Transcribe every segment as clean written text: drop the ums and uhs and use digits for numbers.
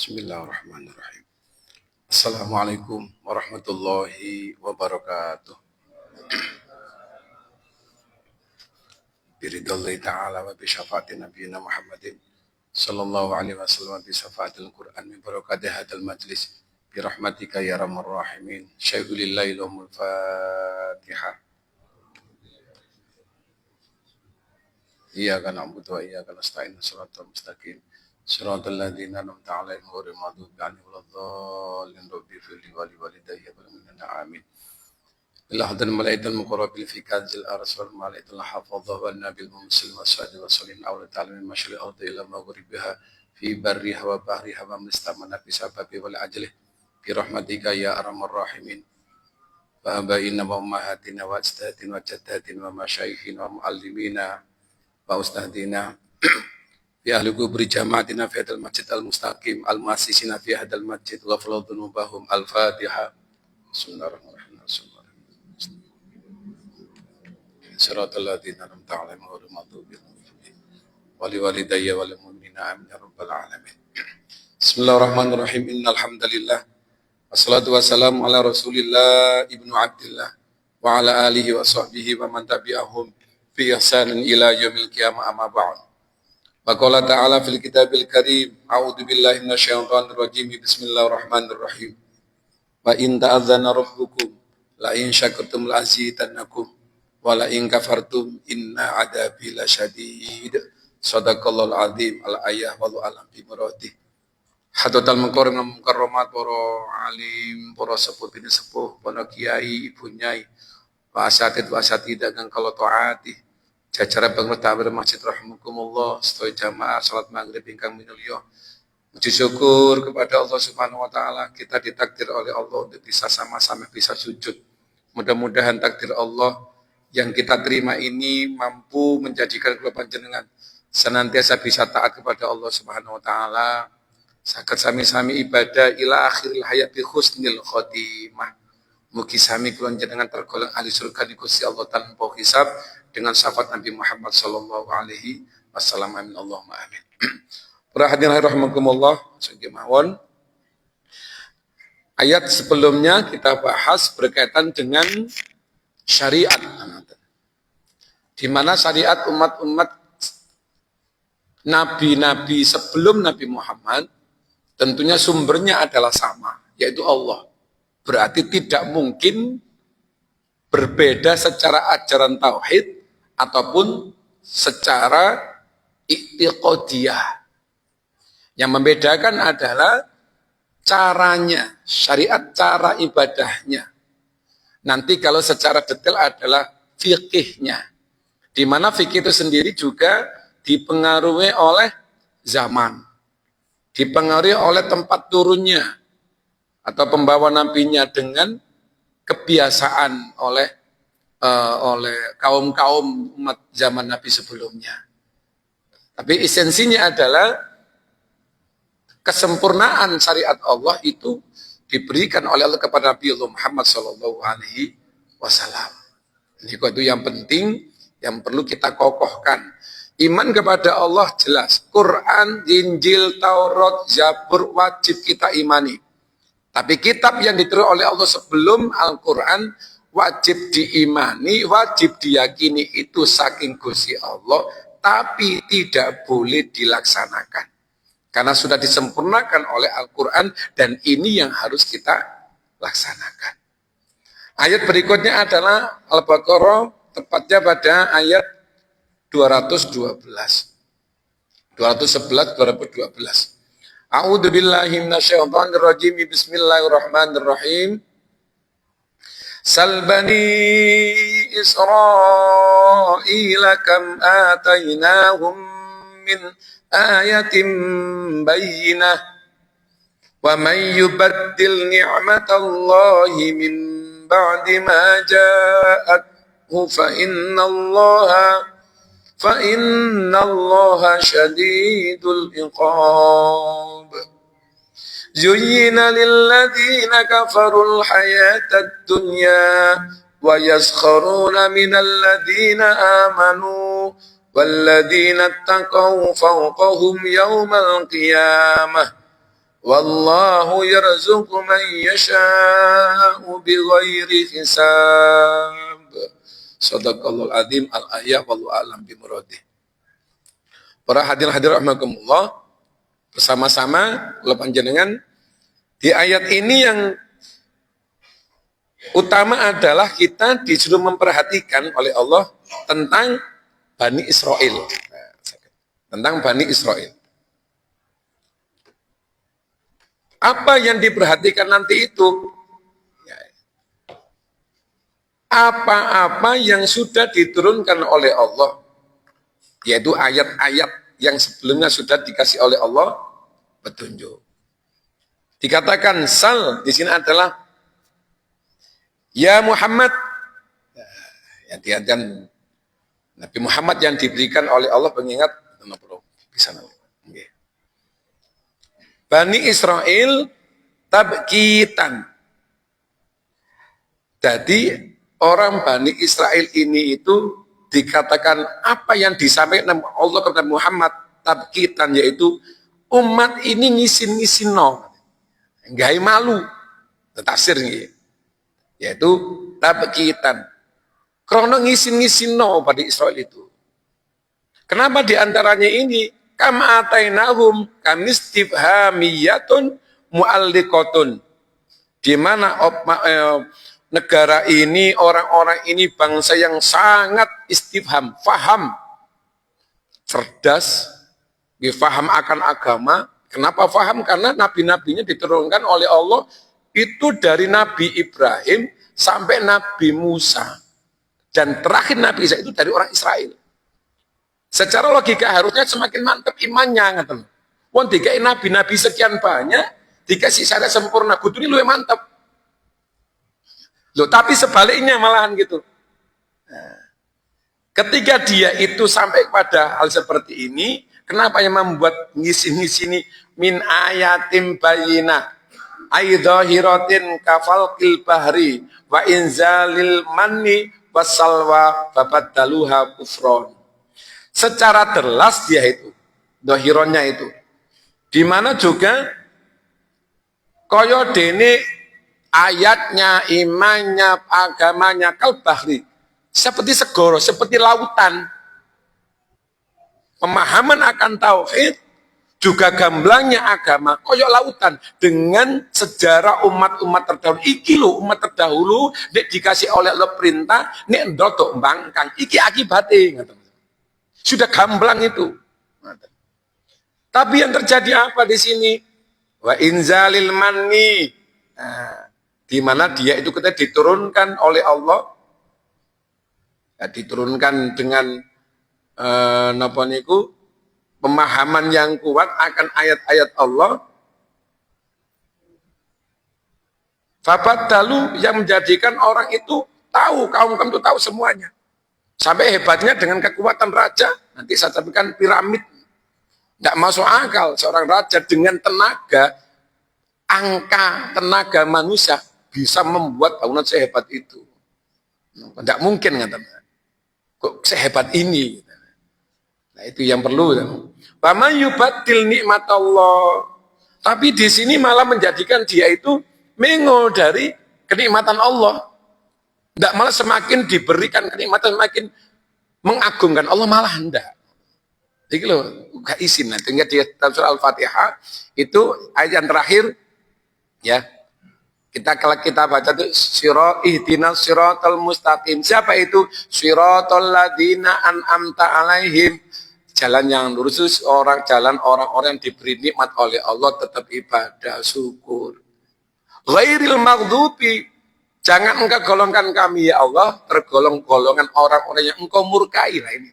Bismillahirrahmanirrahim. Assalamualaikum warahmatullahi wabarakatuh. Biridhallahi ta'ala wa bisyafaati nabiyina Muhammadin sallallahu alaihi wasallam bi syafaatil Qur'an min barakati hadzal majlis bi rahmatika ya arhamar rahimin. Syai'ulillahi lahumul Fatihah. Iyyaka na'budu wa iyyaka nasta'in shiratal mustaqim. Shiratal ladzina an'amta 'alaihim ghairil maghdubi 'alaihim waladdallin. Rabbi ighfirli wa liwalidayya wal mu'minina amin. Ila hadratil malaikatil muqarrabin fi kanzil arsal malaikatil hafadha wan nabil muslim wasadi wasallim awla ta'lamin masyriqil ardi ila maghribiha fi barriha wa bahriha wa mustamana bi sababi wal ajli bi rahmatika ya arhamar rahimin. Wa abaina wa ummahatina wa ajdatina wa jaddatina wa masyayikhina wa muallimina wa ustadina fi ahli kubri jamaatina fi hadal masjid al-mustaqim al-muassisina fi hadal masjid wa faladunubahum al-fatiha. Bismillahirrahmanirrahim. Siratal ladzina an'amta 'alaihim ghairil maghdubi 'alaihim waliwalidayya wal mu'minina amin ya rabbal alamin. Bismillahirrahmanirrahim. Innal hamdalillah wassalatu wassalamu ala Rasulillah ibnu Abdillah wa ala alihi wa sahbihi wa man tabi'ahum fi ihsanin ila yaumil qiyamah amma ba'd. Wa qala ta'ala fil kitabil karim a'udzu billahi minasyaitonir rajim bismillahirrahmanirrahim. Wa in ta'adzana rabbukum la in syakartum la azidannakum wa la in kafartum inna adabi lasyadid. Shadaqallahul azim. Al ayah walu alam bi muradi. Hadratal mukarramat para alim, para sepuh bini sepuh, para kiai, ibu nyai, wa asatid wa asatidah kang kala taati. Jajaran pengguna masjid rahimakumullah, sedaya jamaah salat maghrib ingkang minulya. Puji syukur kepada Allah Subhanahu wa taala, kita ditakdir oleh Allah untuk bisa sama-sama bisa sujud. Mudah-mudahan takdir Allah yang kita terima ini mampu menjadikan kula panjenengan senantiasa bisa taat kepada Allah Subhanahu wa taala. Saged sami-sami ibadah ila akhiril hayat bi husnil khotimah. Mugi sami kula jenengan tergolong ahli surga di Gusti Allah tanpa hisab dengan syafaat Nabi Muhammad sallallahu alaihi wasallam. Amin Allahumma amin. Para hadirin rahimakumullah, mawon. Ayat sebelumnya kita bahas berkaitan dengan syariat. Di mana syariat umat-umat nabi-nabi sebelum Nabi Muhammad tentunya sumbernya adalah sama, yaitu Allah. Berarti tidak mungkin berbeda secara ajaran tauhid ataupun secara i'tiqadiyah. Yang membedakan adalah caranya, syariat cara ibadahnya. Nanti kalau secara detail adalah fikihnya. Di mana fikih itu sendiri juga dipengaruhi oleh zaman. Dipengaruhi oleh tempat turunnya atau pembawa nabinya dengan kebiasaan oleh kaum-kaum umat zaman Nabi sebelumnya. Tapi esensinya adalah kesempurnaan syariat Allah itu diberikan oleh Allah kepada Nabi Muhammad sallallahu alaihi wasallam. Ini itu yang penting yang perlu kita kokohkan. Iman kepada Allah jelas. Quran, Injil, Taurat, Zabur wajib kita imani. Tapi kitab yang diterima oleh Allah sebelum Al-Quran wajib diimani, wajib diyakini itu saking Gusti Allah, tapi tidak boleh dilaksanakan. Karena sudah disempurnakan oleh Al-Quran dan ini yang harus kita laksanakan. Ayat berikutnya adalah Al-Baqarah, tepatnya pada ayat 212. 212. A'udzu billahi minasyaitonir rajim. Bismillahirrahmanirrahim. Sal bani Israila kam atainahum min ayatin bayyinah wa man yubaddil ni'matallahi min ba'di ma ja'athu fa innallaha syadidul iqab. Zuyyina lilladzina kafarul hayatad dunya wa yaskharuna minal ladzina amanu walladzina taqaw fawqahum yawmal qiyamah Wallahu yarzuqu man yasha'u bighairi hisab. Shadaqallahul adzim. Al-ayat wallahu a'lam bimuradih. Para hadirin rahimakumullah, bersama-sama kula panjenengan di ayat ini yang utama adalah kita disuruh memperhatikan oleh Allah tentang Bani Israel. Tentang Bani Israel. Apa yang diperhatikan nanti itu? Apa-apa yang sudah diturunkan oleh Allah, yaitu ayat-ayat yang sebelumnya sudah dikasih oleh Allah petunjuk. Dikatakan sal di sini adalah ya Muhammad, yang diatakan Nabi Muhammad yang diberikan oleh Allah pengingat bisa Bani Israel tabkitan. Jadi orang Bani Israel ini itu dikatakan apa yang disampaikan Allah kepada Muhammad tabkitan, yaitu umat ini ngisin-ngisin no, nggak malu, tafsir nih, yaitu tabkitan. Krono ngisin-ngisin no pada Israel itu. Kenapa diantaranya ini? Kama atainahum kamistifhamiyatun mu'alliqatun. Di mana negara ini, orang-orang ini bangsa yang sangat istifham, faham, cerdas, faham akan agama. Kenapa faham? Karena nabi-nabinya diturunkan oleh Allah itu dari Nabi Ibrahim sampai Nabi Musa. Dan terakhir Nabi Isa itu dari orang Israel. Secara logika harusnya semakin mantap imannya. Wong dikai nabi-nabi sekian banyak, dikasih syariat sempurna, kudu ini lu yang mantap. Loh, tapi sebaliknya malahan gitu. Nah, ketika dia itu sampai pada hal seperti ini, kenapa yang membuat ngisi-ngisi min ayatim bayina aidhahiratin kafalqil bahri wa inzalil manni wasalwa babadaluha kufron. Secara jelas dia itu, dohironnya itu. Dimana juga koyo dene ayatnya, imannya, agamanya kalbahri, seperti segoro, seperti lautan. Pemahaman akan tauhid juga gamblangnya agama koyo lautan dengan sejarah umat-umat terdahulu. Iki lo umat terdahulu nek dikasih oleh Allah perintah nek ndotok bangkang iki akibatnya. Sudah gamblang itu. Tapi yang terjadi apa di sini? Wa inzalil manni. Nah, di mana dia itu kita diturunkan oleh Allah, ya, diturunkan dengan napa niku pemahaman yang kuat akan ayat-ayat Allah. Fabadalu yang menjadikan orang itu tahu, kaum itu tahu semuanya. Sampai hebatnya dengan kekuatan raja, nanti saya sampaikan piramid. Tidak masuk akal seorang raja dengan tenaga, angka tenaga manusia bisa membuat bangunan sehebat itu. Tidak mungkin, katanya. Kok sehebat ini? Nah, itu yang perlu. Paman yubatil nikmat Allah. Tapi di sini malah menjadikan dia itu mengo dari kenikmatan Allah. Tidak, malah semakin diberikan kenikmatan, semakin mengagungkan Allah, malah hendak. Jadi loh, gak izin. Nanti di surah Al-Fatihah itu ayat yang terakhir, ya. Kalau kita baca itu ihdinas siratal mustaqim. Siapa itu? Siratal ladzina an'amta alaihim. Jalan yang lurus, jalan orang-orang yang diberi nikmat oleh Allah, tetap ibadah, syukur. Ghairil maghdubi. Jangan engkau golongkan kami ya Allah tergolong golongan orang-orang yang engkau murkai lah ini.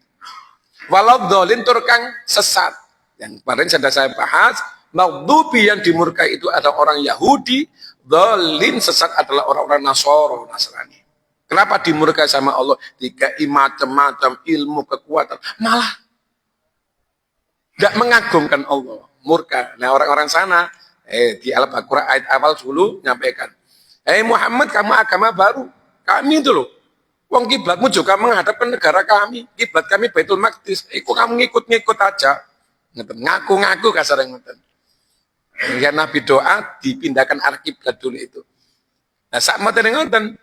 Walau dolin turkang sesat. Yang kemarin sudah saya bahas, maghdubi yang dimurkai itu adalah orang Yahudi, dolin sesat adalah orang-orang Nasrani. Kenapa dimurkai sama Allah? Dikai macam-macam ilmu kekuatan, malah tidak mengagungkan Allah, murka. Nah orang-orang sana di Al-Baqarah ayat awal dulu nyampaikan. Muhammad, kamu agama baru. Kami itu loh. Wong kiblatmu juga menghadapkan negara kami. Kiblat kami Baitul Maqdis. Kamu ngikut-ngikut aja. Ngaku-ngaku kasar yang ngeten. Ya Nabi doa dipindahkan arah kiblat dulu itu. Nah, saat ngoten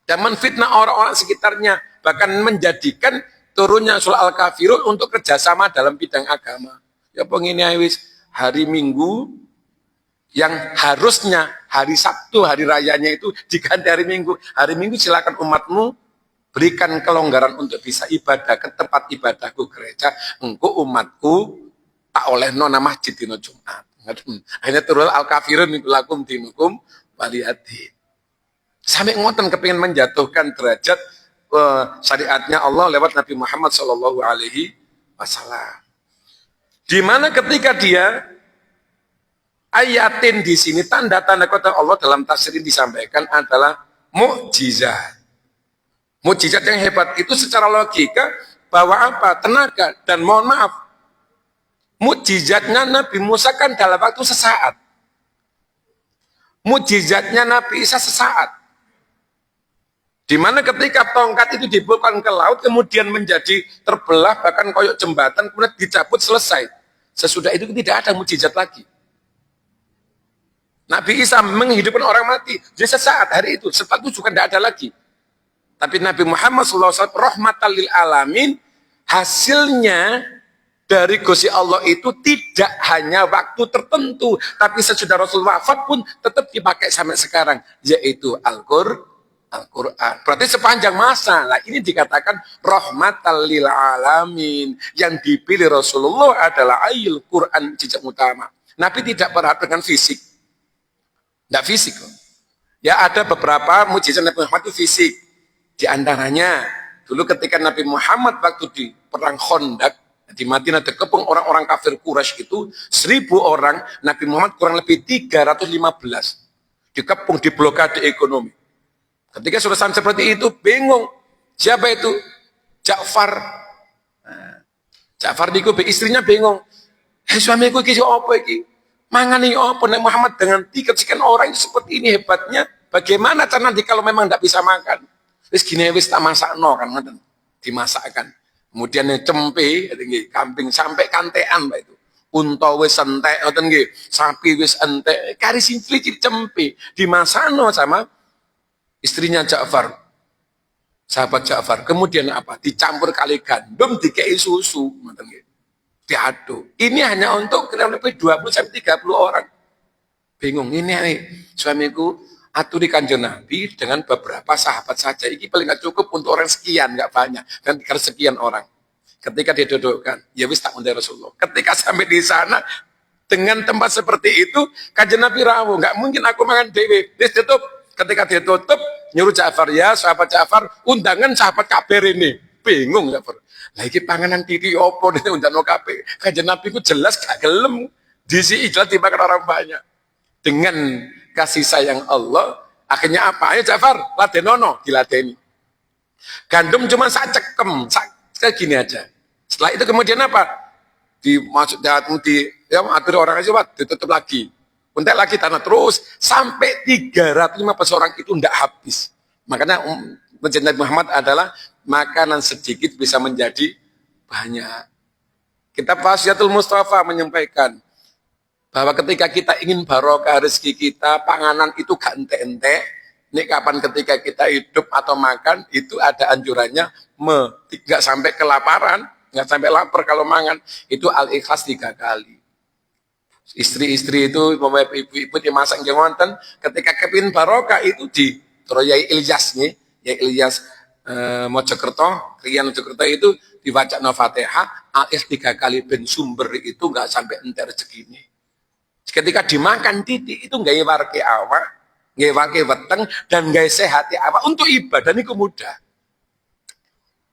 dan menfitnah orang-orang sekitarnya, bahkan menjadikan turunnya surah Al-Kafirun untuk kerjasama dalam bidang agama. Ya pengini wis hari Minggu yang harusnya hari Sabtu hari rayanya itu diganti hari Minggu. Hari Minggu silakan umatmu berikan kelonggaran untuk bisa ibadah ke tempat ibadahku gereja. Engkau umatku tak oleh nona masjid dino Jumat. Hanya turun Al-Kafirun itu lakum dinukum waliyadin. Sampai ngoten kepingin menjatuhkan derajat syariatnya Allah lewat Nabi Muhammad Shallallahu Alaihi Wasallam. Di mana ketika dia ayatin di sini tanda-tanda kota Allah dalam tafsir disampaikan adalah mukjizat. Mukjizat yang hebat itu secara logika bahwa apa? Tenaga dan mohon maaf. Mukjizatnya Nabi Musa kan dalam waktu sesaat. Mukjizatnya Nabi Isa sesaat. Di mana ketika tongkat itu dibuka ke laut, kemudian menjadi terbelah, bahkan koyok jembatan, kemudian dicabut, selesai. Sesudah itu tidak ada mukjizat lagi. Nabi Isa menghidupkan orang mati, jadi sesaat hari itu, setelah itu juga tidak ada lagi. Tapi Nabi Muhammad SAW, rahmatan lil alamin, hasilnya dari Gusti Allah itu tidak hanya waktu tertentu, tapi sesudah Rasul wafat pun tetap dipakai sampai sekarang, yaitu Al-Qur'an. Berarti sepanjang masa. Nah, ini dikatakan rahmatan lil alamin. Yang dipilih Rasulullah adalah ayil Quran jejak utama. Nabi tidak perhatikan fisik. Tidak fisik. Ya ada beberapa mukjizat Nabi Muhammad itu fisik. Di antaranya dulu ketika Nabi Muhammad waktu di perang Khandaq di Madinah dikepung orang-orang kafir Quraisy itu 1000 orang, Nabi Muhammad kurang lebih 315 dikepung, di blokade ekonomi. Ketika sudah sampai seperti itu, bingung. Siapa itu? Ja'far. Ja'far niku istrinya bingung. Suamiku iki apa iki? Mangani apa Nabi Muhammad dengan 3 sekian orang itu seperti ini hebatnya. Bagaimana cara nanti kalau memang tidak bisa makan? Wis gini wis tak masakno kan ngoten. Dimasakkan. Kemudian yang cempe, kambing sampai kantean Pak itu. Unta wis entek ngoten nggih. Sapi wis entek, kari simpli cempe dimasakno sama istrinya Ja'far, sahabat Ja'far. Kemudian apa? Dicampur kali gandum, dikei susu, diaduk. Ini hanya untuk kurang lebih 20-30 orang. Bingung, ini suamiku aturi kanjeng Nabi dengan beberapa sahabat saja. Ini paling nggak cukup untuk orang sekian, nggak banyak. Dan sekian orang. Ketika dia dudukkan, ya wis tak undai Rasulullah. Ketika sampai di sana, dengan tempat seperti itu, kanjeng Nabi rawuh, nggak mungkin aku makan dewe. Dia tutup. Ketika dia tutup, nyuruh Ja'far, ya sahabat Ja'far, undangan sahabat kabir ini. Bingung Ja'far. Lagi panganan titi opo ini undang kabir. Kanjeng Nabi itu jelas gak gelem. Disi ikhlas dimakan orang banyak. Dengan kasih sayang Allah, akhirnya apa? Ayo Ja'far, ladenono, diladeni. Gandum cuma sak cekem, kayak gini aja. Setelah itu kemudian apa? Dimasuk ya atur orang aja, ditutup lagi. Untek lagi tanah terus sampai 315 orang itu tidak habis. Makanya Nabi Muhammad adalah makanan sedikit bisa menjadi banyak. Kitab Wasiatul Mustafa menyampaikan bahwa ketika kita ingin barokah rezeki kita, panganan itu gak ente-ente. Ini kapan ketika kita hidup atau makan itu ada anjurannya nggak sampai kelaparan, nggak sampai lapar kalau mangan. Itu al-ikhlas 3 kali. Istri-istri itu, ibu-ibu dimasak jangan ketika kepin barokah itu di Yai Ilyas nih, Yai Ilyas Mojokerto, Rian Mojokerto itu dibaca Al-Fatihah, al-ikhlas 3 kali ben sumber itu nggak sampai enter segini. Ketika dimakan titik itu nggak warke awak, nggak warke weteng dan nggak sehat ya apa untuk ibadah ini mudah.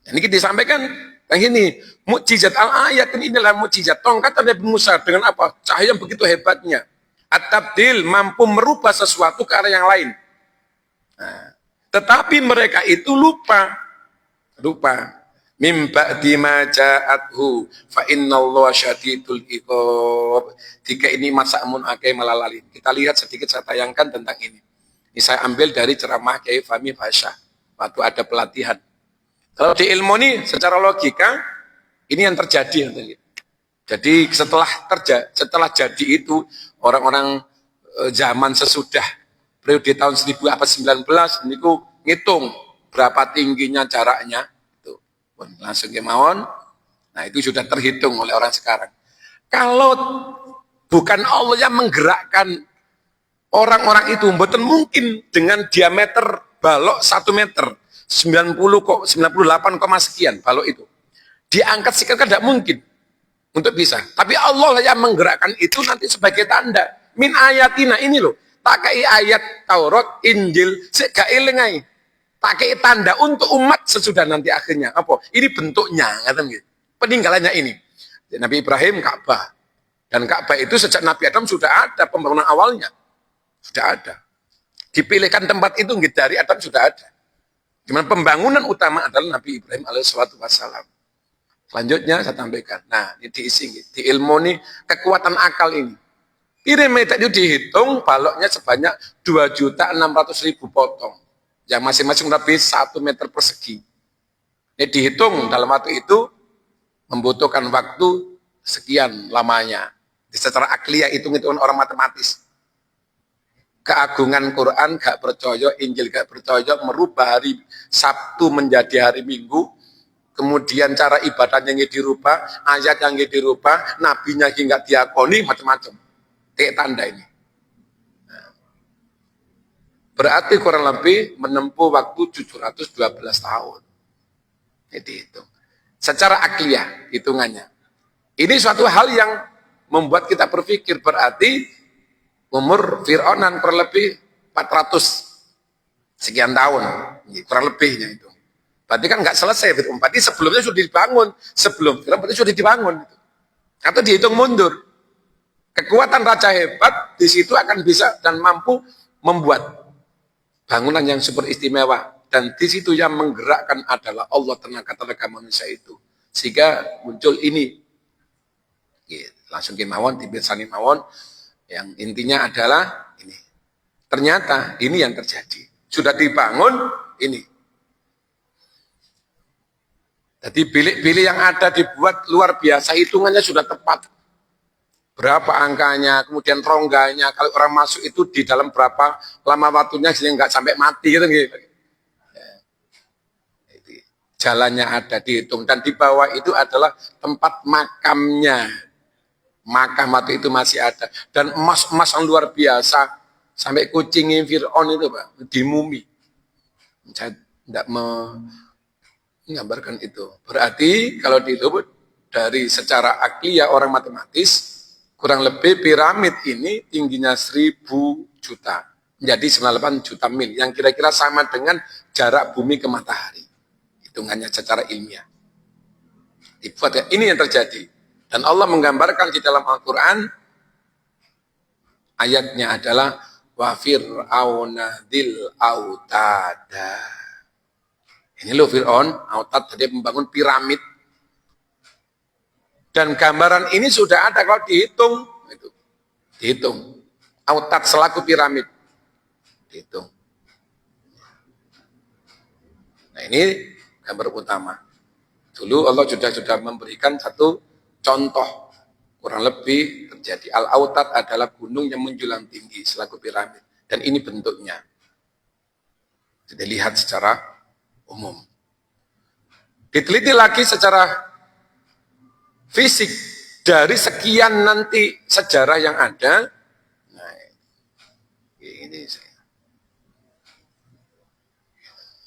Dan ini disampaikan yang ini mukjizat al-ayat ini adalah mukjizat tongkat Nabi Musa dengan apa? Cahaya yang begitu hebatnya. At-tabdil mampu merubah sesuatu ke arah yang lain. Nah, tetapi mereka itu lupa. Mim ba'di ma ja'athu fa innallaha syadidul iqab. Jika ini masamun akeh malalalin. Kita lihat sedikit, saya tayangkan tentang ini. Ini saya ambil dari ceramah Kiai Fahmi Fasya waktu ada pelatihan. Kalau di ilmu ini secara logika ini yang terjadi. Jadi setelah jadi itu orang-orang zaman sesudah periode tahun 1019 niku ngitung berapa tingginya jaraknya itu langsung kemauan. Nah itu sudah terhitung oleh orang sekarang. Kalau bukan Allah yang menggerakkan orang-orang itu, mboten mungkin dengan diameter balok 1 meter 98, sekian balok itu diangkat sekian kan tidak mungkin untuk bisa. Tapi Allah yang menggerakkan itu nanti sebagai tanda. Min ayatina ini loh. Tak kaya ayat Taurat, Injil, seka elengai. Tak kaya tanda untuk umat sesudah nanti akhirnya. Apa? Ini bentuknya, gitu. Peninggalannya ini. Nabi Ibrahim Ka'bah. Dan Ka'bah itu sejak Nabi Adam sudah ada pembangunan awalnya. Sudah ada. Dipilihkan tempat itu dari Adam sudah ada. Cuman pembangunan utama adalah Nabi Ibrahim alaihissalam. Selanjutnya saya tampilkan. Nah, ini diisi, di ilmu ini kekuatan akal ini. Ini meter itu dihitung baloknya sebanyak 2.600.000 potong. Yang masing-masing lebih 1 meter persegi. Ini dihitung dalam waktu itu membutuhkan waktu sekian lamanya. Secara akliyah hitung-hitungan orang matematis. Keagungan Quran gak percaya, Injil gak percaya, merubah hari Sabtu menjadi hari Minggu. Kemudian cara ibadahnya yang dirubah, ayat yang dirubah, nabinya nggak diakoni, macam-macam. Kayak tanda ini. Berarti kurang lebih menempuh waktu 712 tahun. Jadi itu. Secara akliyah hitungannya. Ini suatu hal yang membuat kita berpikir, berarti umur Fir'aunan kurang lebih 400 sekian tahun. Kurang lebihnya itu. Berarti kan nggak selesai Fir'aun. Berarti sebelumnya sudah dibangun. Sebelum Fir'aun berarti sudah dibangun. Atau dihitung mundur. Kekuatan raja hebat di situ akan bisa dan mampu membuat bangunan yang super istimewa. Dan di situ yang menggerakkan adalah Allah tenaga manusia itu. Sehingga muncul ini. Langsung kemauan, dibirsani mawon. Yang intinya adalah ini. Ternyata ini yang terjadi. Sudah dibangun, ini. Jadi bilik-bilik yang ada dibuat luar biasa, hitungannya sudah tepat. Berapa angkanya, kemudian rongganya, kalau orang masuk itu di dalam berapa lama waktunya sehingga nggak sampai mati gitu. Ya. Jalannya ada dihitung dan di bawah itu adalah tempat makamnya. Makam waktu itu masih ada dan emas-emas yang luar biasa sampai kucingin Fir'aun itu Pak, dimumi. Saya tidak menggambarkan itu. Berarti kalau dilihat dari secara akliyah orang matematis, kurang lebih piramid ini tingginya 1.000 juta. Menjadi 98 juta mil. Yang kira-kira sama dengan jarak bumi ke matahari. Hitungannya secara ilmiah. Dibuat, ini yang terjadi. Dan Allah menggambarkan di dalam Al-Quran, ayatnya adalah, wa fir'auna dzil autada. Ini loh Fir'aun, autad tadi membangun piramid. Dan gambaran ini sudah ada kalau dihitung. Itu. Dihitung. Autad selaku piramid. Dihitung. Nah ini gambar utama. Dulu Allah sudah memberikan satu contoh. Kurang lebih terjadi. Al-Autad adalah gunung yang menjulang tinggi selaku piramid. Dan ini bentuknya. Jadi lihat secara umum. Diteliti lagi secara fisik dari sekian nanti sejarah yang ada. Nah, ini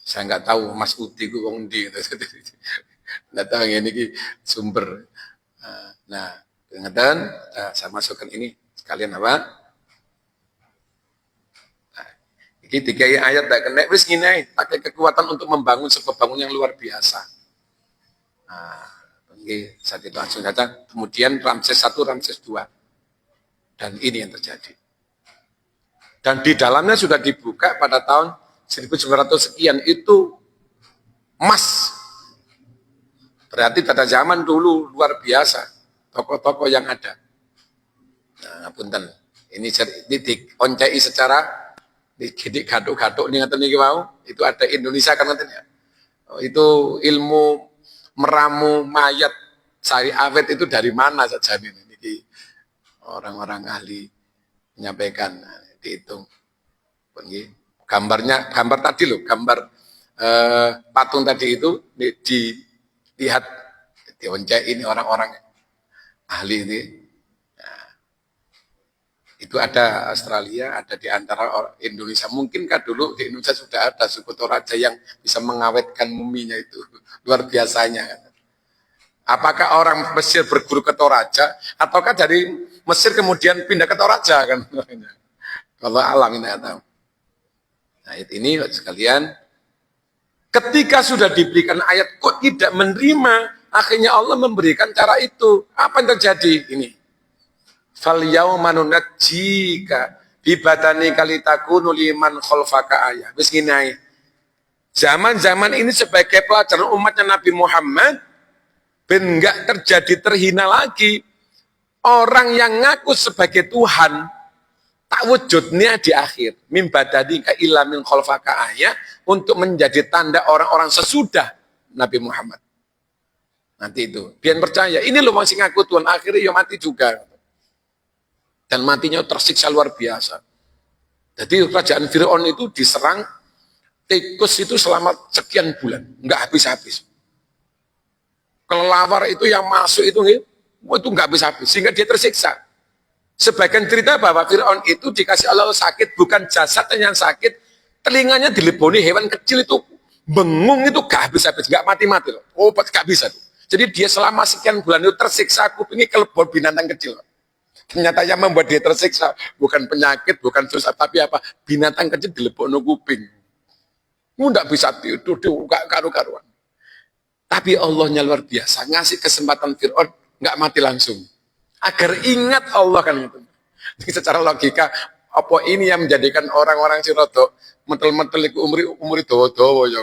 saya nggak tahu Mas Udi ku wong ndi nggak tahu ini sumber. Nah, dengan saya masukkan ini sekalian apa? Nah, ini 3 ayat tak kena wis ngene pakai kekuatan untuk membangun sebuah bangunan yang luar biasa. Nah, saat itu langsung saja. Kemudian Ramses 1, Ramses 2. Dan ini yang terjadi. Dan di dalamnya sudah dibuka pada tahun 1900 sekian itu emas. Berarti pada zaman dulu luar biasa. Toko-toko yang ada. Nah, punten. Ini dioncai secara digidik gaduk-gaduk ini ngaten niki mau. Itu ada Indonesia kan ngaten ya. Itu ilmu meramu mayat Sari awet itu dari mana saja ini? Orang-orang ahli menyampaikan, dihitung. Gambar tadi loh, gambar patung tadi itu dilihat, dioncek ini orang-orang ahli ini. Nah, itu ada Australia, ada di antara Indonesia. Mungkinkah dulu di Indonesia sudah ada suku Toraja yang bisa mengawetkan muminya itu? Luar biasanya. Apakah orang Mesir berguru ke Toraja, ataukah dari Mesir kemudian pindah ke Toraja kan? Kalau alam ini tahu. Nah ini sekalian, ketika sudah diberikan ayat kok tidak menerima, akhirnya Allah memberikan cara itu. Apa yang terjadi? Ini. Fal yauma nunajjika bi badani kalitakunu liman khalfaka ayah. Wis ngene ae. Zaman-zaman ini sebagai pelajaran umatnya Nabi Muhammad, ben enggak terjadi terhina lagi. Orang yang ngaku sebagai Tuhan, tak wujudnya di akhir. Mim badani ka illa min khalfaka ayah, untuk menjadi tanda orang-orang sesudah Nabi Muhammad. Nanti itu. Biar percaya, ini loh masih ngaku Tuhan, akhirnya ya mati juga. Dan matinya tersiksa luar biasa. Jadi kerajaan Fir'aun itu diserang tikus itu selama sekian bulan, nggak habis-habis. Kelelawar itu yang masuk itu nggak habis-habis, sehingga dia tersiksa. Sebagian cerita bahwa Fir'aun itu dikasih Allah sakit, bukan jasadnya yang sakit, telinganya dileboni hewan kecil itu, bengung itu gak habis-habis, gak mati-mati loh. Obat gak bisa tuh. Jadi dia selama sekian bulan itu tersiksa, kupingnya kelebon binatang kecil. Ternyata yang membuat dia tersiksa bukan penyakit, bukan susah, tapi apa? Binatang kecil dileboni kuping. Nggak bisa tidur, gak karu-karuan. Tapi Allahnya luar biasa, ngasih kesempatan Fir'aun nggak mati langsung. Agar ingat Allah kan itu. Jadi secara logika, apa ini yang menjadikan orang-orang Sirodo metel-metel itu umur dawa-dawa ya.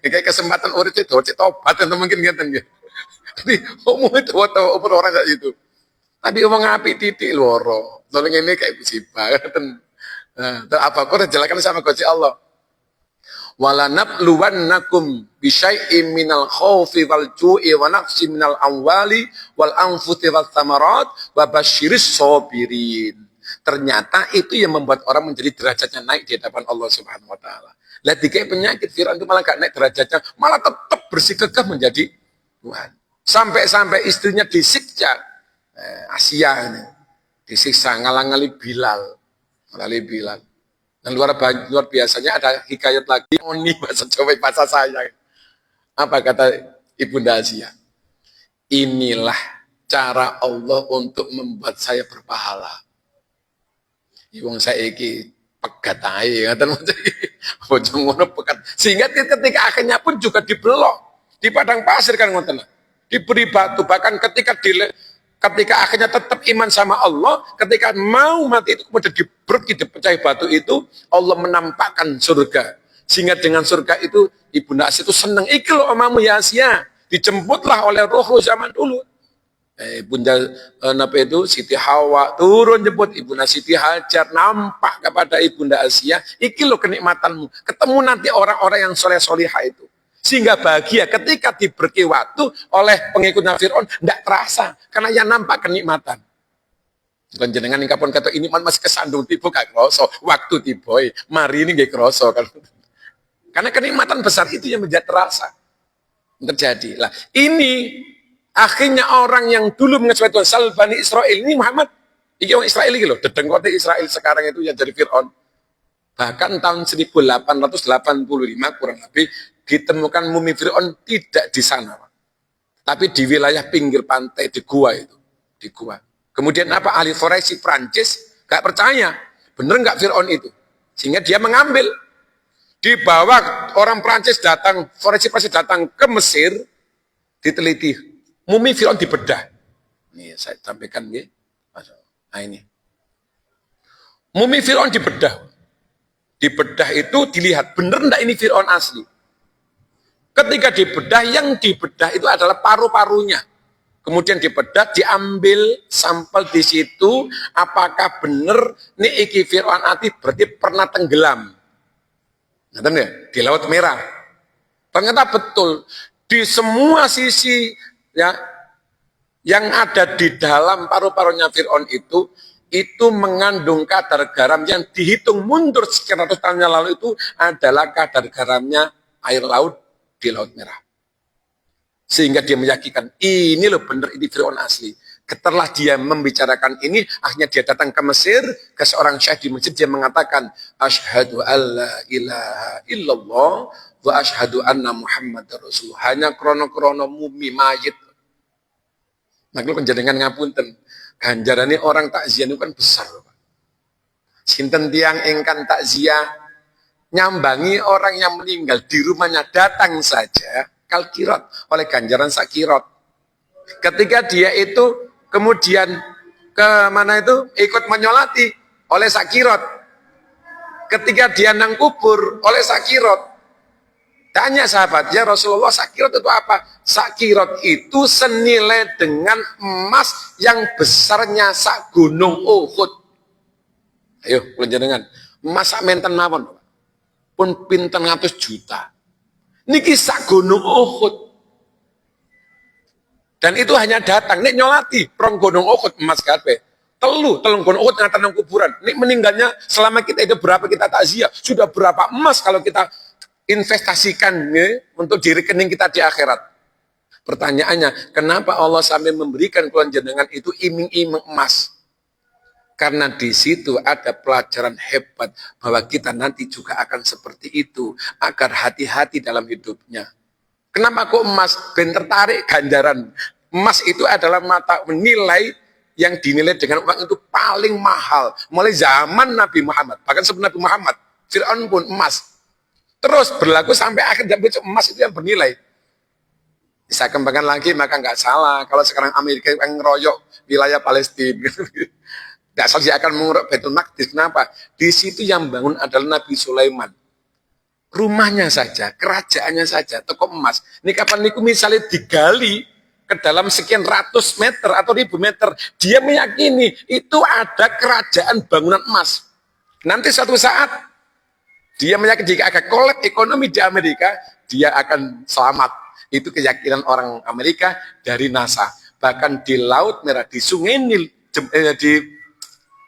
Kayak kesempatan urip itu tobat itu mungkin ngeten nggih. Jadi umur dawa-dawa umur orang kayak itu. Tapi omong apik titik loro. Tolong ini kayak musibah ngeten. Nah, apa kok dijelaskan sama Gusti Allah. Wala nabluwannakum bisyai'im minal khaufi wal ju'i wa naqsi minal amwali wal anfusi wal thamarat wa basyiris sabirin. Ternyata itu yang membuat orang menjadi derajatnya naik di hadapan Allah Subhanahu wa taala. Lah dikai penyakit Firaun itu malah gak naik derajatnya, malah tetap bersikeras menjadi Tuhan. Sampai-sampai istrinya disiksa, Asia ini disiksa ngalang-ngali Bilal. Dan luar biasanya ada hikayat lagi, ini bahasa Jawa bahasa saya. Apa kata Ibunda Asia? Inilah cara Allah untuk membuat saya berpahala. Wong saiki pegat ae ngaten bojong ngono pegat. Sehingga ketika akhirnya pun juga dibelok di padang pasir kan ngoten. Diberi batu, bahkan ketika akhirnya tetap iman sama Allah, ketika mau mati itu kemudian dipecah batu itu, Allah menampakkan surga. Sehingga dengan surga itu Ibunda Asia itu senang. Iki loh omamu ya Asia, dijemputlah oleh roh zaman dulu. Bunda itu Siti Hawa turun jemput Ibunda Siti Hajar, nampak kepada Ibunda Asia, iki loh kenikmatanmu, ketemu nanti orang-orang yang soleh-solihah itu, sehingga bahagia ketika diberi waktu oleh pengikutnya Fir'aun, tidak terasa karena yang nampak kenikmatan. Dan jenengan ingkapun kata ini masih kesandung tiba gak kroso, waktu tiba mari ini gak kroso kan. Karena kenikmatan besar itu yang menjadi terasa terjadi lah. Ini akhirnya orang yang dulu mengecewakan Tuhan, Sal Bani Israel ini Muhammad, ini orang Israel ini loh, dedengkote Israel sekarang itu yang jadi Fir'aun. Bahkan tahun 1885 kurang lebih ditemukan mumi Fir'aun tidak di sana, tapi di wilayah pinggir pantai di gua itu, di gua. Kemudian apa? Ahli forensik Prancis gak percaya, bener nggak Fir'aun itu, sehingga dia mengambil. Dibawa orang Prancis datang, forensik Prancis datang ke Mesir, diteliti. Mumi Fir'aun dibedah. Nih saya sampaikan ya. Nah ini. Mumi Fir'aun dibedah. Dibedah itu dilihat benar enggak ini Fir'aun asli. Ketika dibedah, yang dibedah itu adalah paru-parunya. Kemudian dibedah, diambil sampel di situ, apakah benar nih iki Fir'aun asli berarti pernah tenggelam. Ngerti ya? Di Laut Merah. Ternyata betul di semua sisi ya Yang ada di dalam paru-parunya Fir'aun itu mengandung kadar garam yang dihitung mundur sekian ratus tahun yang lalu itu adalah kadar garamnya air laut di Laut Merah. Sehingga dia meyakinkan, ini loh benar, ini Fir'aun asli. Setelah dia membicarakan ini, akhirnya dia datang ke Mesir, ke seorang syekh di Mesir, dia mengatakan, Asyhadu alla ilaha illallah, wa asyhadu anna Muhammad Rasulullah. Hanya krono-krono mumi mayit. Nah, kalau kenjaringan ngapunten, ganjarannya orang takziah itu kan besar. Sinten tiang engkan takziah, nyambangi orang yang meninggal di rumahnya, datang saja, kalkirot, oleh ganjaran sakirot. Ketika dia itu kemudian ke mana itu ikut menyolati oleh sakirot. Ketika dia nang kubur oleh sakirot. Tanya sahabat, ya Rasulullah, sakirot itu apa? Sakirot itu senilai dengan emas yang besarnya sak gunung Uhud. Ayo, dengan emas sak menten mawon, pun pinten 100 juta. Niki sak gunung Uhud. Dan itu hanya datang, nek nyolati prong gunung Uhud emas kabeh. Telung gunung Uhud ngaten nang kuburan. Nek meninggalnya selama kita itu berapa kita takziah, sudah berapa emas kalau kita investasikan untuk di rekening kita di akhirat. Pertanyaannya, kenapa Allah sampai memberikan kula jenengan itu iming-iming emas? Karena di situ ada pelajaran hebat bahwa kita nanti juga akan seperti itu, agar hati-hati dalam hidupnya. Kenapa kok emas? Ben tertarik ganjaran. Emas itu adalah mata nilai yang dinilai dengan uang itu paling mahal. Mulai zaman Nabi Muhammad, bahkan sebelum Nabi Muhammad, Fir'aun pun emas. Terus berlaku sampai akhir zaman emas itu yang bernilai. Bisa kembangkan lagi, maka nggak salah. Kalau sekarang Amerika yang ngeroyok wilayah Palestina, nggak salah dia akan menguruk Baitul Maqdis. Kenapa? Di situ yang bangun adalah Nabi Sulaiman. Rumahnya saja, kerajaannya saja, toko emas. Ini kapan niku misalnya digali ke dalam sekian ratus meter atau ribu meter, dia meyakini itu ada kerajaan bangunan emas. Nanti suatu saat dia meyakini jika ada kolab ekonomi di Amerika, dia akan selamat. Itu keyakinan orang Amerika dari NASA. Bahkan di Laut Merah, di Sungai Nil, di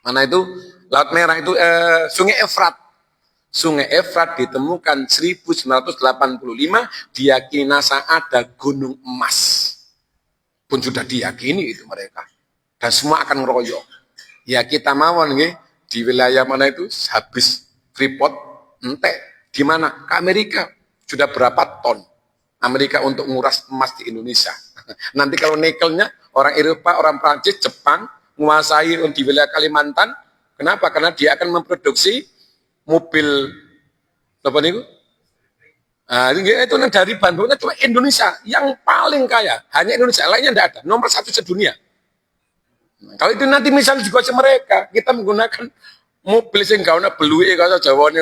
mana itu? Laut Merah itu Sungai Efrat. Sungai Efrat ditemukan 1985, diyakini NASA ada gunung emas. Pun sudah diyakini itu mereka. Dan semua akan ngeroyok. Ya kita mawon nggih, di wilayah mana itu habis Freeport, entek. Di mana? Ke Amerika. Sudah berapa ton Amerika untuk nguras emas di Indonesia. Nanti kalau nikelnya orang Eropa, orang Prancis, Jepang menguasai di wilayah Kalimantan. Kenapa? Karena dia akan memproduksi mobil apa nih? Nah, itu dari bahan bakunya cuma Indonesia yang paling kaya, hanya Indonesia, lainnya tidak ada, nomor 1 sedunia. Nah, kalau itu nanti misalnya juga mereka, kita menggunakan mobil sing gauna belui kalau Jawa nih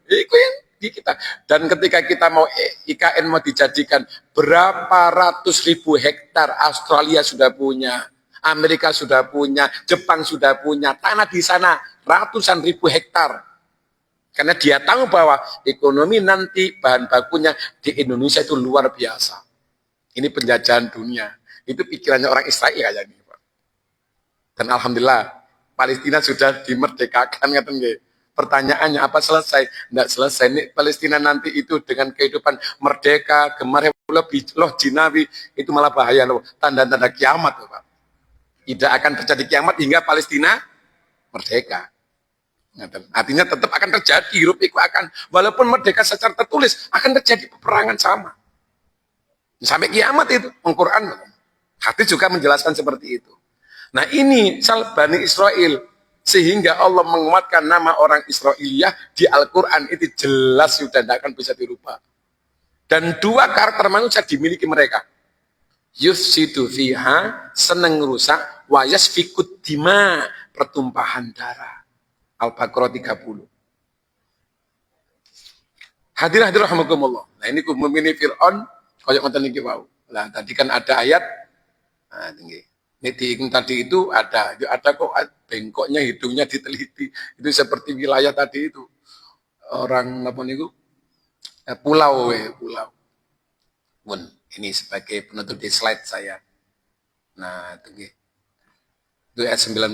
itu yang di kita. Dan ketika kita mau IKN mau dijadikan, berapa ratus ribu hektar Australia sudah punya, Amerika sudah punya, Jepang sudah punya, tanah di sana ratusan ribu hektar. Karena dia tahu bahwa ekonomi nanti bahan bakunya di Indonesia itu luar biasa. Ini penjajahan dunia. Itu pikirannya orang Israel kayaknya, Pak. Dan alhamdulillah Palestina sudah dimerdekakan, pertanyaannya apa selesai? Tidak selesai. Ini Palestina nanti itu dengan kehidupan merdeka, gemar lebih loh jinawi, itu malah bahaya loh. Tanda-tanda kiamat loh, Pak. Tidak akan terjadi kiamat hingga Palestina merdeka. Artinya tetap akan terjadi, hirup itu akan, walaupun merdeka secara tertulis, akan terjadi peperangan sama. Sampai kiamat itu, Al-Quran. Hadis juga menjelaskan seperti itu. Nah ini Bani Israel, sehingga Allah menguatkan nama orang Israiliyah di Al-Quran itu jelas sudah tidak akan bisa dirubah. Dan dua karakter manusia dimiliki mereka. Yufsidu fiha, seneng rusak, wa yasfikut dima, pertumpahan darah. Al-Baqarah 30. Hadirin rahimakumullah. Nah ini memilih Fir'aun kaya ngoten niki wau. Nah tadi kan ada ayat. Nah tinggi. Ini tadi itu ada kok bengkoknya hidungnya diteliti. Itu seperti wilayah tadi itu. Orang apa niku? Pulau. Pun ini sebagai penutup di slide saya. Nah, itu ayat 90,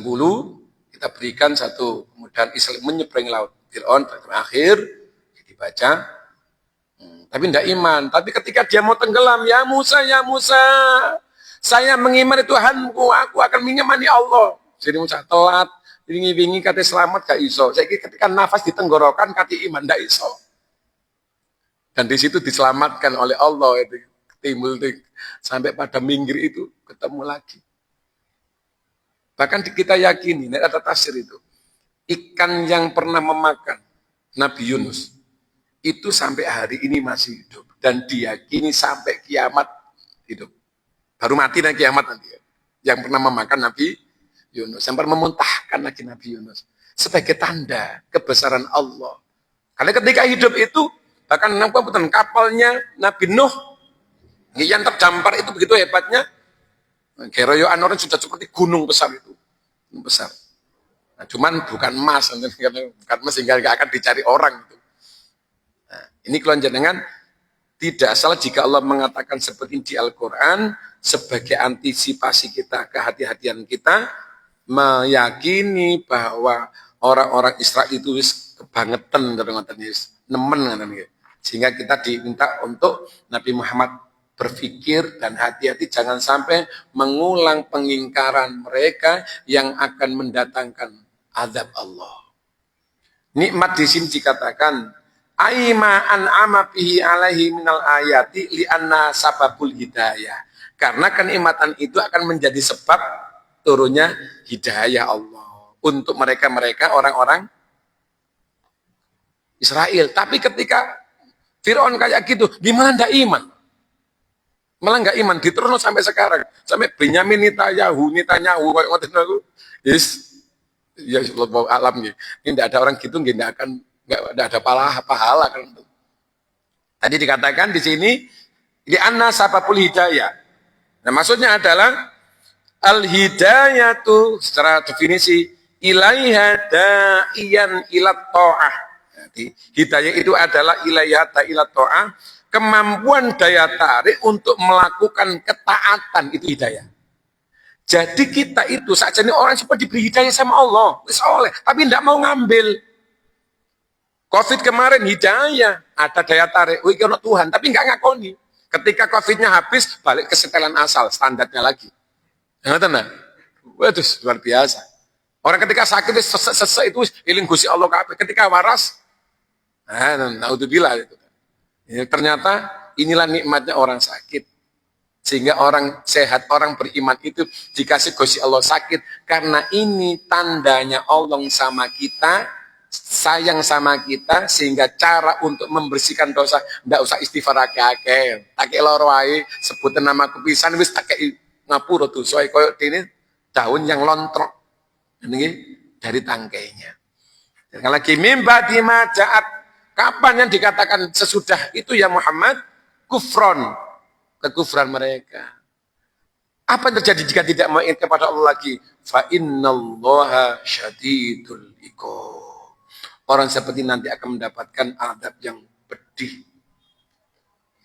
kita berikan satu kemudahan Islam menyeberangi laut. Fir'aun terakhir dibaca, tapi tidak iman. Tapi ketika dia mau tenggelam, ya Musa, saya mengimani Tuhanku, aku akan mengimani Allah. Jadi Musa telat, wingi-wingi kata selamat gak iso. Saya ketika nafas di tenggorokan kata iman gak iso. Dan di situ diselamatkan oleh Allah itu. Timbul sampai pada minggir itu ketemu lagi. Bahkan kita yakini, ada tafsir itu, ikan yang pernah memakan Nabi Yunus itu sampai hari ini masih hidup dan diyakini sampai kiamat hidup. Baru mati dan kiamat nanti. Yang pernah memakan Nabi Yunus, yang pernah memuntahkan lagi Nabi Yunus sebagai tanda kebesaran Allah. Karena ketika hidup itu bahkan kapalnya Nabi Nuh yang terdampar itu begitu hebatnya. Keroyokan orang sudah seperti gunung besar itu. Besar. Nah, cuman bukan emas, bukan emas sehingga nggak akan dicari orang. Gitu. Nah, ini kalau jenengan tidak salah jika Allah mengatakan seperti ini di Al-Quran sebagai antisipasi kita, kehati-hatian kita, meyakini bahwa orang-orang Israel itu kebangetan, nemen, sehingga kita diminta untuk Nabi Muhammad berpikir dan hati-hati jangan sampai mengulang pengingkaran mereka yang akan mendatangkan azab Allah. Nikmat di sini dikatakan aima an'ama bihi alaihi minal ayati li anna sababul hidayah. Karena kenikmatan itu akan menjadi sebab turunnya hidayah Allah untuk mereka-mereka orang-orang Israel. Tapi ketika Fir'aun kayak gitu, gimana ndak iman? Malah nggak iman, diterus sampai sekarang. Sampai Benyamin Netanyahu, kayak ngoten aku. Yes, ya Allah alam gitu. Ini tidak ada orang gitu, nggak ada pahala kan. Tadi dikatakan di sini di anna sababul hidayah. Nah, maksudnya adalah al hidayatu secara definisi ilaiha da'iyan ilat ta'ah. Jadi hidayah itu adalah ilaiha ilat ta'ah. Kemampuan daya tarik untuk melakukan ketaatan itu hidayah. Jadi kita itu saja ini orang seperti diberi hidayah sama Allah, oleh, tapi tidak mau ngambil. Covid kemarin hidayah, ada daya tarik, wih kena Tuhan, tapi nggak ngakoni. Ketika Covidnya habis, balik ke setelan asal, standarnya lagi. Nah, waduh luar biasa. Orang ketika sakit sesek itu iling Gusti Allah kabeh. Ketika waras, naudzubillah itu. Ya, ternyata inilah nikmatnya orang sakit. Sehingga orang sehat, orang beriman itu dikasih Gusti Allah sakit. Karena ini tandanya Allah sama kita, sayang sama kita, sehingga cara untuk membersihkan dosa, tidak usah istighfar akeh-akeh. Tak loro wae, sebutan nama kepisan, wis tak ngapura tuh. Soalnya koyok ini daun yang lontrok. Ini dari tangkainya. Dan lagi mimba dimajaat. Kapan yang dikatakan sesudah itu ya Muhammad? Kufron. Kekufuran mereka. Apa yang terjadi jika tidak mau ingat kepada Allah lagi? Fa innallaha syadidul iqab. Orang seperti nanti akan mendapatkan adab yang pedih.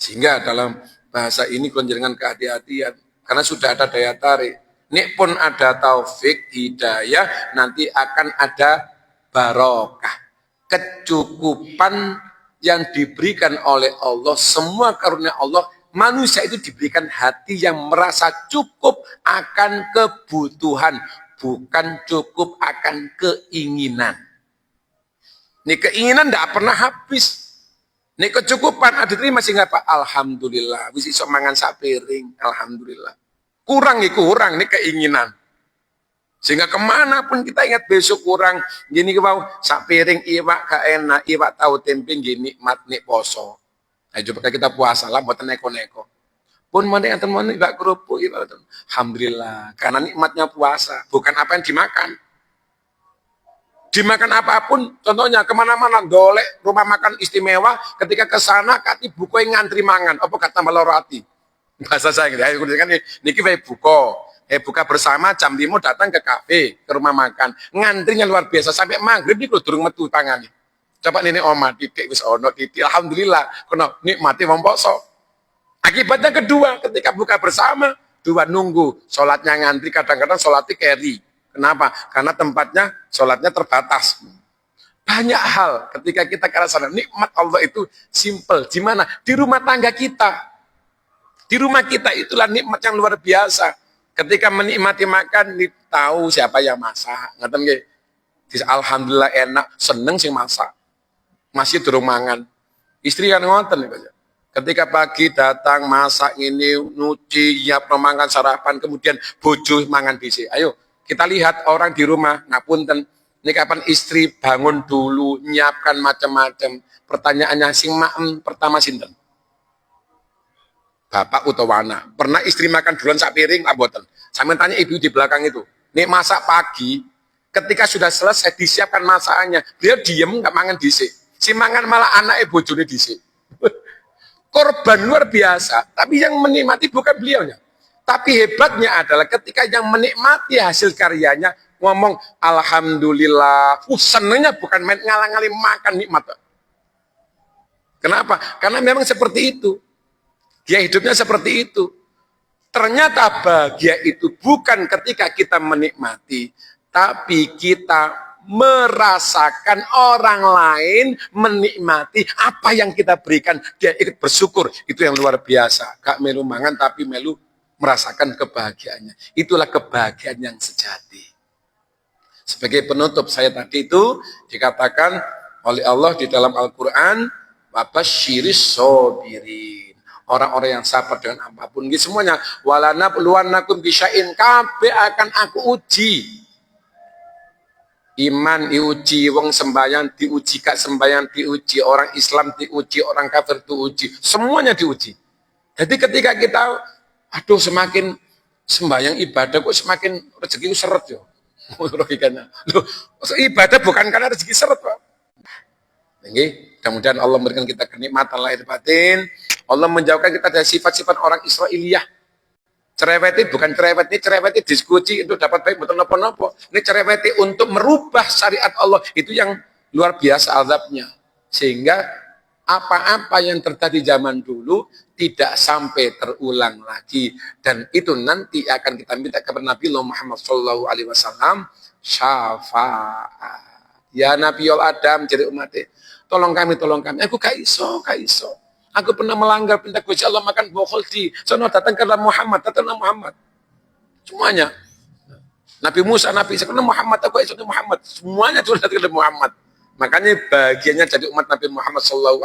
Sehingga dalam bahasa ini dengan kehati-hatian. Karena sudah ada daya tarik. Nek pun ada taufik, hidayah, nanti akan ada barokah. Kecukupan yang diberikan oleh Allah, semua karunia Allah, manusia itu diberikan hati yang merasa cukup akan kebutuhan, bukan cukup akan keinginan. Ini keinginan tidak pernah habis. Ini kecukupan ada terima sehingga Pak, alhamdulillah, bisa iso mangan sak piring, alhamdulillah. Kurang ini keinginan. Sehingga kemanapun kita ingat besok kurang, gini mau sak piring iwak gak enak, iwak tahu tempe gini nikmat nik poso. Nah, coba kita puasa lah buat neko-neko. Pun mana yang teman iwak kerupuk, iwak alhamdulillah, karena nikmatnya puasa, bukan apa yang dimakan. Dimakan apapun, contohnya kemana-mana, golek rumah makan istimewa, ketika ke sana kati buko yang ngantri mangan, apa kata meloroti. Bahasa saya gitu, kan niki wae buka bersama jam 5 datang ke kafe, ke rumah makan. Ngantrinya luar biasa sampai maghrib niku durung metu tangane. Coba ini oma titik wis ono titik. Alhamdulillah, kena nikmati wong poso. Akibatnya kedua, ketika buka bersama Dua, nunggu. Sholatnya ngantri, kadang-kadang sholatnya carry. Kenapa? Karena tempatnya, sholatnya terbatas. Banyak hal ketika kita kerasakan nikmat Allah itu simple. Di mana? Di rumah tangga kita. Di rumah kita itulah nikmat yang luar biasa. Ketika menikmati makan, tahu siapa yang masak. Ngerti nggih? Alhamdulillah enak, seneng sing masak. Masih durung mangan. Istri kan ngoten nih. Ketika pagi datang masak ini, nyuci, nyiap mangan sarapan, kemudian bojo mangan dhisik. Ayo, kita lihat orang di rumah, ngapunten, ini kapan istri bangun dulu, nyiapkan macam-macam. Pertanyaannya sing maem pertama sinten? Bapak utawa anak. Pernah istri makan duluan sak piring tak mboten? Sampeyan tanya ibu di belakang itu. Nek masak pagi, ketika sudah selesai disiapkan masakannya, beliau diem nggak mangan dhisik. Si mangan malah anaknya bojone dhisik. Korban luar biasa, tapi yang menikmati bukan beliaunya. Tapi hebatnya adalah ketika yang menikmati hasil karyanya ngomong alhamdulillah, senengnya bukan main ngalang-ngaling makan nikmat. Kenapa? Karena memang seperti itu. Dia hidupnya seperti itu. Ternyata bahagia itu bukan ketika kita menikmati, tapi kita merasakan orang lain menikmati apa yang kita berikan, dia ikut bersyukur. Itu yang luar biasa. Gak melu mangan tapi melu merasakan kebahagiaannya. Itulah kebahagiaan yang sejati. Sebagai penutup, saya tadi itu dikatakan oleh Allah di dalam Al-Quran, wabasyiris sobirin. Orang-orang yang sabar dengan apapun. Gitu semuanya. Walanabluwannakum bisya'in, kabeh akan aku uji. Iman diuji, wong sembahyang diuji, kak sembahyang diuji, orang Islam diuji, orang kafir diuji, semuanya diuji. Jadi ketika kita, aduh semakin sembahyang ibadah kok semakin rezeki seret yo. Logikanya. Loh, ibadah bukan karena rezeki seret, Pak. Nggih, mudah-mudahan Allah memberikan kita kenikmatan lahir batin. Allah menjauhkan kita dari sifat-sifat orang Israiliyah. Cereweti bukan cereweti, cereweti diskusi untuk dapat baik betul nopo-nopo. Ini cereweti untuk merubah syariat Allah. Itu yang luar biasa azabnya. Sehingga apa-apa yang terjadi zaman dulu tidak sampai terulang lagi. Dan itu nanti akan kita minta kepada Nabi Muhammad SAW syafaat. Ya Nabi Adam jadi umatnya. Tolong kami, tolong kami. Aku gak iso, gak iso. Aku pernah melanggar perintah Gusti Allah makan bokol di sono, datang ke Muhammad, datanglah Muhammad. Semuanya. Nabi Musa, Nabi Isa, Muhammad, aku Isa Muhammad. Semuanya sudah datang ke Muhammad. Makanya bagiannya jadi umat Nabi Muhammad SAW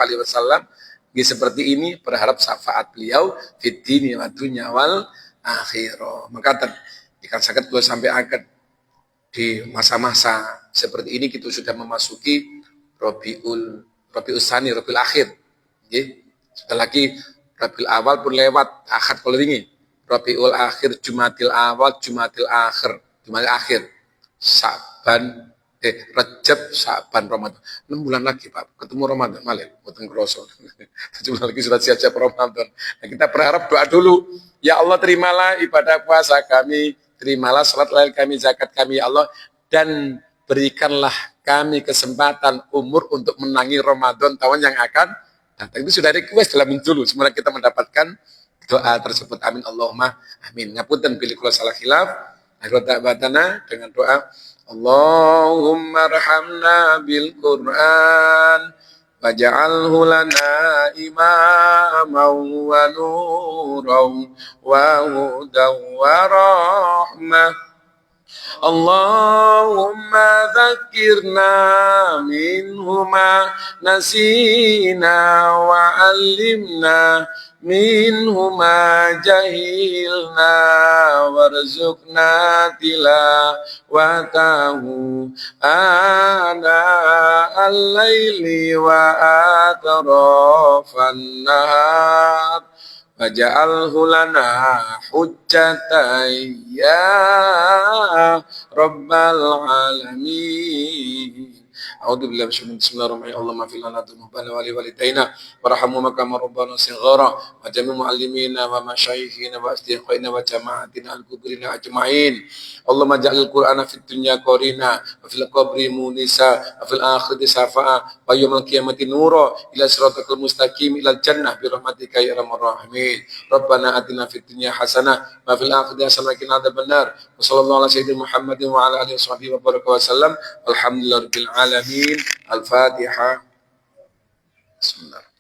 seperti ini, berharap syafaat beliau fid dini wa dunya wal akhirah. Maka jika sakit dua sampai akad di masa-masa seperti ini kita sudah memasuki Rabiul Tsani, Rabiul Akhir. Nggih. Setelah lagi Rabiul Awal pun lewat, akad kalau ini. Rabiul Akhir, Jumadil Awal, Jumadil Akhir, Jumadil Akhir, Sa'ban, Rajab, Sa'ban, Ramadan. 6 bulan lagi Pak, ketemu Ramadan, malah, buatan kroso. 7 bulan lagi sudah siap-siap Ramadan. Nah, kita berharap doa dulu. Ya Allah terimalah ibadah puasa kami, terimalah salat lail kami, zakat kami ya Allah, dan berikanlah kami kesempatan umur untuk menangi Ramadan tahun yang akan datang. Itu sudah request dalam dulu. Semoga kita mendapatkan doa tersebut. Amin Allahumma amin. Ngapunten pilih kula salah khilaf. Akhir ta'batana dengan doa Allahumma arhamna bil Qur'an waj'alhu lana imaman wa nuran wa hudan wa rahmah. Allahumma dzakirna minhuma nasina wa allimna minhuma jahilna warzuqna tilawatahu ana al-laili wa atrafan nahar waj'alhu lana hujjatan ya rabbal alamin. A'udzu billahi minasyaitonir rajim. Bismillahirrahmanirrahim. Allahumma fil lana dzunubana wa li walidaina warhamhuma kama rabbana shighara wa jami' muallimina wa masyayikhina wa asdiqaina wa jama'atina al-kubrina ajma'in. Allahumma ja'alil Qur'ana fid dunya qarina wa fil qabri munisa wa fil akhirati syafa'a wa yaumil qiyamati nura ila siratal mustaqim ila jannah bi rahmatika ya arhamar rahimin. Rabbana atina fid dunya hasanah wa fil akhirati hasanah wa qina adzabannar. Wa sallallahu ala sayyidina Muhammadin wa ala alihi wa baraka wa sallam. Alhamdulillahirabbil alamin. Al-Fatihah. Bismillah.